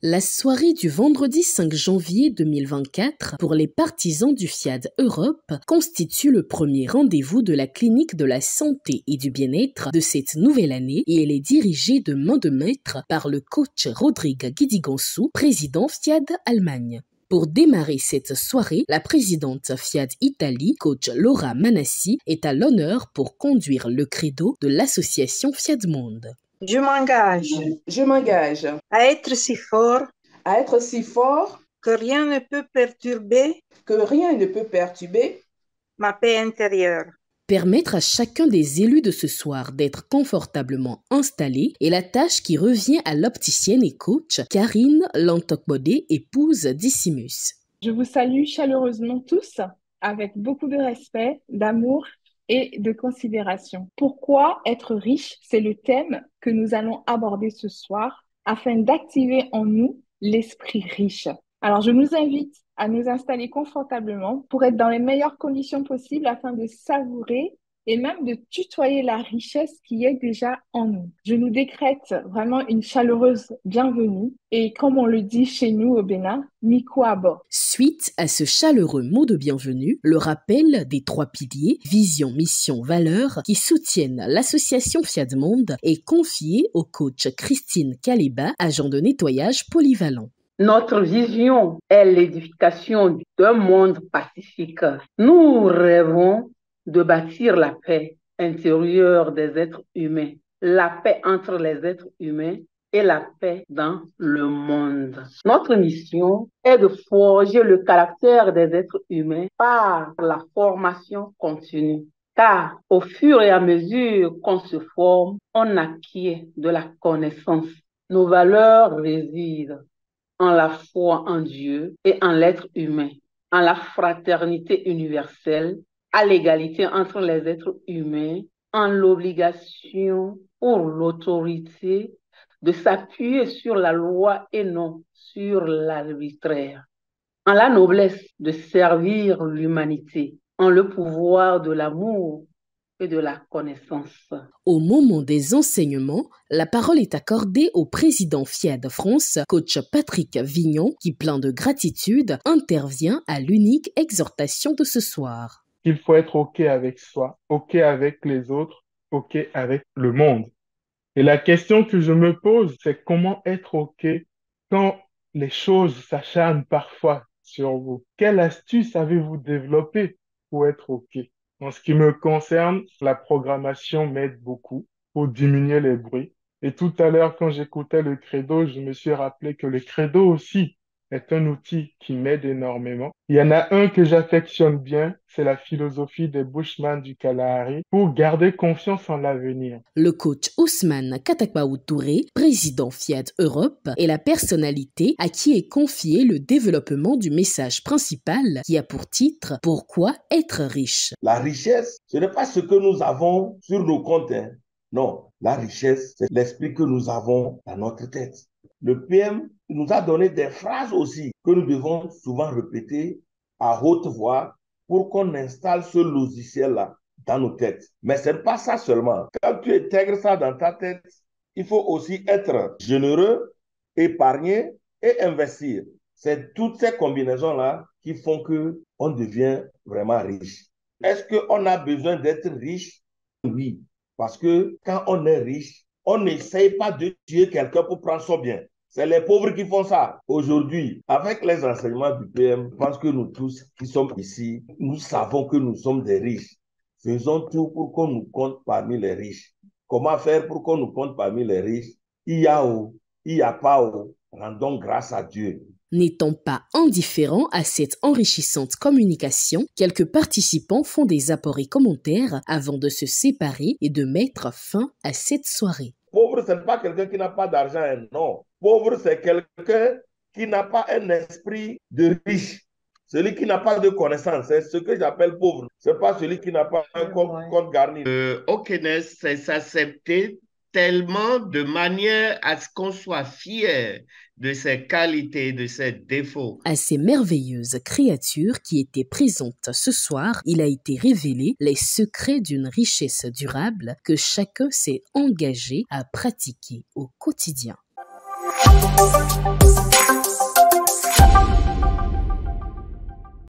La soirée du vendredi 5 janvier 2024 pour les partisans du FIAD Europe constitue le premier rendez-vous de la clinique de la santé et du bien-être de cette nouvelle année et elle est dirigée de main de maître par le coach Rodrigue Guidigansou, président FIAD Allemagne. Pour démarrer cette soirée, la présidente FIAD Italie, coach Laura Manassi, est à l'honneur pour conduire le credo de l'association FIAD Monde. Je m'engage à être si fort que rien ne peut perturber ma paix intérieure. Permettre à chacun des élus de ce soir d'être confortablement installé est la tâche qui revient à l'opticienne et coach Karine Lantokbodé, épouse d'Issimus. Je vous salue chaleureusement tous avec beaucoup de respect, d'amour et de considération. Pourquoi être riche? C'est le thème que nous allons aborder ce soir afin d'activer en nous l'esprit riche. Alors, je nous invite à nous installer confortablement pour être dans les meilleures conditions possibles afin de savourer et même de tutoyer la richesse qui est déjà en nous. Je nous décrète vraiment une chaleureuse bienvenue et comme on le dit chez nous au Bénin, Mikuabo. Suite à ce chaleureux mot de bienvenue, le rappel des 3 piliers, vision, mission, valeur, qui soutiennent l'association FIAD Monde est confié au coach Christine Kaliba, agent de nettoyage polyvalent. Notre vision est l'édification d'un monde pacifique. Nous rêvons de bâtir la paix intérieure des êtres humains, la paix entre les êtres humains et la paix dans le monde. Notre mission est de forger le caractère des êtres humains par la formation continue. Car au fur et à mesure qu'on se forme, on acquiert de la connaissance. Nos valeurs résident en la foi en Dieu et en l'être humain, en la fraternité universelle, à l'égalité entre les êtres humains, en l'obligation pour l'autorité de s'appuyer sur la loi et non sur l'arbitraire, en la noblesse de servir l'humanité, en le pouvoir de l'amour et de la connaissance. Au moment des enseignements, la parole est accordée au président FIAD France, coach Patrick Vignon, qui, plein de gratitude, intervient à l'unique exhortation de ce soir. Il faut être OK avec soi, OK avec les autres, OK avec le monde. Et la question que je me pose, c'est comment être OK quand les choses s'acharnent parfois sur vous. Quelle astuce avez-vous développée pour être OK? En ce qui me concerne, la programmation m'aide beaucoup pour diminuer les bruits. Et tout à l'heure, quand j'écoutais le credo, je me suis rappelé que le credo aussi est un outil qui m'aide énormément. Il y en a un que j'affectionne bien, c'est la philosophie des Bushman du Kalahari pour garder confiance en l'avenir. Le coach Ousmane Katakbaou Touré, président FIAD Europe, est la personnalité à qui est confié le développement du message principal qui a pour titre « Pourquoi être riche ?» La richesse, ce n'est pas ce que nous avons sur nos comptes. Non, la richesse, c'est l'esprit que nous avons dans notre tête. Le PM nous a donné des phrases aussi que nous devons souvent répéter à haute voix pour qu'on installe ce logiciel-là dans nos têtes. Mais ce n'est pas ça seulement. Quand tu intègres ça dans ta tête, il faut aussi être généreux, épargner et investir. C'est toutes ces combinaisons-là qui font qu'on devient vraiment riche. Est-ce qu'on a besoin d'être riche? Oui, parce que quand on est riche, on n'essaye pas de tuer quelqu'un pour prendre son bien. C'est les pauvres qui font ça. Aujourd'hui, avec les enseignements du PM, je pense que nous tous qui sommes ici, nous savons que nous sommes des riches. Faisons tout pour qu'on nous compte parmi les riches. Comment faire pour qu'on nous compte parmi les riches? Il y a pas, rendons grâce à Dieu. N'étant pas indifférents à cette enrichissante communication, quelques participants font des apports et commentaires avant de se séparer et de mettre fin à cette soirée. Pauvre, ce n'est pas quelqu'un qui n'a pas d'argent, non. Pauvre, c'est quelqu'un qui n'a pas un esprit de riche. Celui qui n'a pas de connaissance, c'est ce que j'appelle pauvre. Ce n'est pas celui qui n'a pas un compte garni. Aucunesse, c'est s'accepter tellement de manière à ce qu'on soit fier de ses qualités, de ses défauts. À ces merveilleuses créatures qui étaient présentes ce soir, il a été révélé les secrets d'une richesse durable que chacun s'est engagé à pratiquer au quotidien.